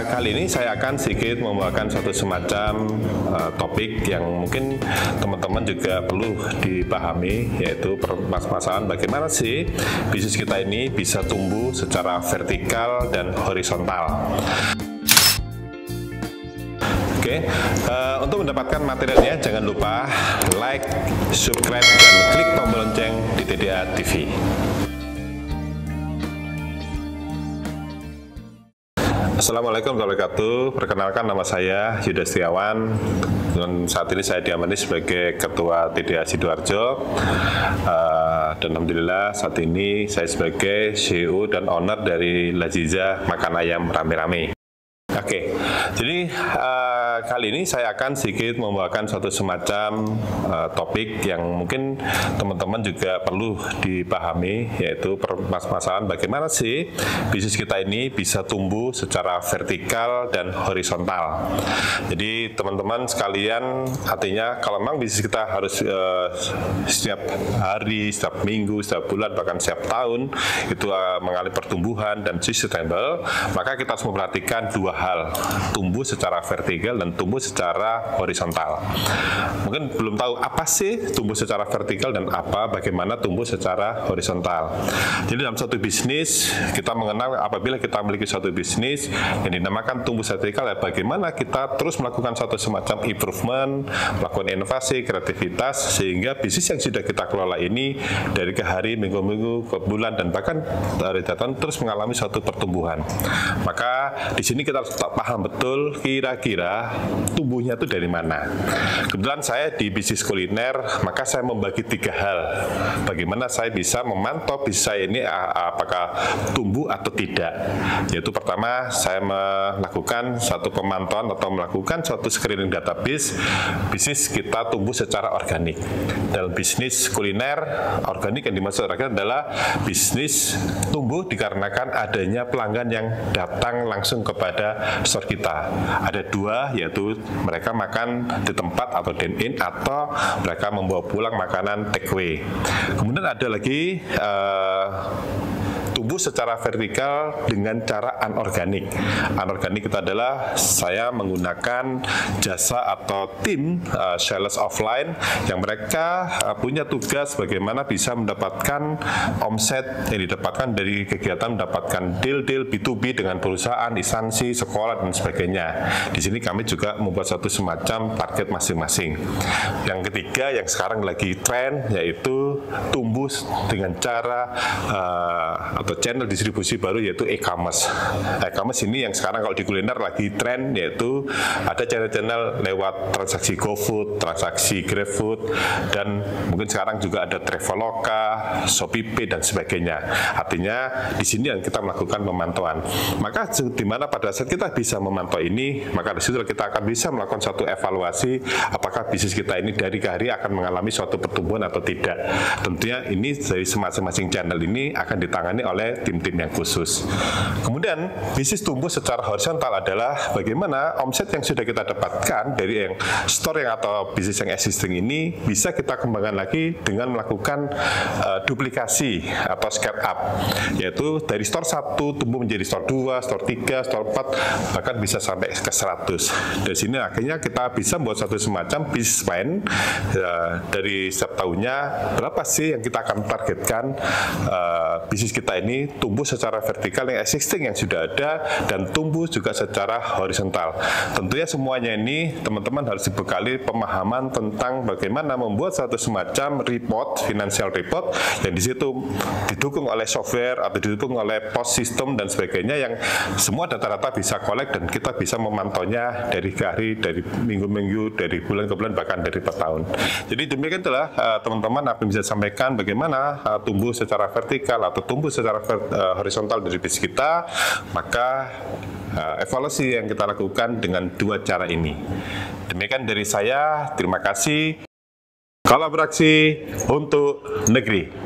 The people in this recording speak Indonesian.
Kali ini saya akan sedikit membawakan satu semacam topik yang mungkin teman-teman juga perlu dipahami, yaitu permasalahan bagaimana sih bisnis kita ini bisa tumbuh secara vertikal dan horizontal. Oke, untuk mendapatkan materialnya jangan lupa like, subscribe, dan klik tombol lonceng di TDA TV. Assalamualaikum warahmatullahi wabarakatuh. Perkenalkan, nama saya Yuda Setiawan dan saat ini saya diamani sebagai Ketua TDA Sidoarjo. Dan alhamdulillah saat ini saya sebagai CEO dan owner dari Laziza Makan Ayam Rame-Rame. Oke, jadi kali ini saya akan sedikit membawakan suatu semacam topik yang mungkin teman-teman juga perlu dipahami, yaitu permasalahan bagaimana sih bisnis kita ini bisa tumbuh secara vertikal dan horizontal. Jadi teman-teman sekalian, artinya kalau memang bisnis kita harus setiap hari, setiap minggu, setiap bulan, bahkan setiap tahun itu mengalami pertumbuhan dan sustainable, maka kita harus memperhatikan dua hal, tumbuh secara vertikal dan tumbuh secara horizontal. Mungkin belum tahu apa sih tumbuh secara vertikal dan bagaimana tumbuh secara horizontal. Jadi dalam suatu bisnis kita mengenal, apabila kita memiliki suatu bisnis yang dinamakan tumbuh vertikal, ya bagaimana kita terus melakukan suatu semacam improvement, melakukan inovasi, kreativitas, sehingga bisnis yang sudah kita kelola ini dari ke hari, minggu-minggu, ke bulan, dan bahkan dari tahun terus mengalami suatu pertumbuhan. Maka di sini kita harus paham betul kira-kira tumbuhnya itu dari mana. Kebetulan saya di bisnis kuliner, maka saya membagi tiga hal. Bagaimana saya bisa memantau bisnis saya ini apakah tumbuh atau tidak. Yaitu pertama, saya melakukan satu pemantauan atau melakukan suatu screening database bisnis kita tumbuh secara organik. Dalam bisnis kuliner, organik yang dimaksud organik adalah bisnis tumbuh dikarenakan adanya pelanggan yang datang langsung kepada store kita. Ada dua, yaitu mereka makan di tempat atau dine-in, atau mereka membawa pulang makanan take away. Kemudian ada lagi tumbuh secara vertikal dengan cara anorganik. Anorganik itu adalah saya menggunakan jasa atau tim sales offline yang mereka punya tugas bagaimana bisa mendapatkan omset yang didapatkan dari kegiatan mendapatkan deal-deal B2B dengan perusahaan, instansi, sekolah, dan sebagainya. Di sini kami juga membuat satu semacam target masing-masing. Yang ketiga yang sekarang lagi tren, yaitu tumbuh dengan cara atau channel distribusi baru, yaitu e-commerce. E-commerce ini yang sekarang kalau di kuliner lagi tren, yaitu ada channel-channel lewat transaksi GoFood, transaksi GrabFood, dan mungkin sekarang juga ada Traveloka, ShopeePay, dan sebagainya. Artinya di sini yang kita melakukan pemantauan. Maka di mana pada saat kita bisa memantau ini, maka di situ kita akan bisa melakukan suatu evaluasi apakah bisnis kita ini dari ke hari akan mengalami suatu pertumbuhan atau tidak. Tentunya ini dari masing-masing channel ini akan ditangani oleh tim-tim yang khusus. Kemudian bisnis tumbuh secara horizontal adalah bagaimana omset yang sudah kita dapatkan dari yang store yang atau bisnis yang existing ini bisa kita kembangkan lagi dengan melakukan duplikasi atau scale up, yaitu dari store 1 tumbuh menjadi store 2, store 3, store 4, bahkan bisa sampai ke 100. Dari sini akhirnya kita bisa membuat satu semacam business plan dari setiap tahunnya, berapa sih yang kita akan targetkan bisnis kita ini tumbuh secara vertikal yang existing yang sudah ada, dan tumbuh juga secara horizontal. Tentunya semuanya ini teman-teman harus dibekali pemahaman tentang bagaimana membuat satu semacam report, financial report, yang di situ didukung oleh software atau didukung oleh post system dan sebagainya, yang semua data-data bisa collect dan kita bisa memantaunya dari ke hari, dari minggu-minggu, dari bulan ke bulan, bahkan dari per tahun. Jadi demikian itulah teman-teman apa yang bisa sampaikan bagaimana tumbuh secara vertikal atau tumbuh secara horizontal dari bisnis kita. Maka evaluasi yang kita lakukan dengan dua cara ini. Demikian dari saya, terima kasih. Kolaborasi untuk negeri.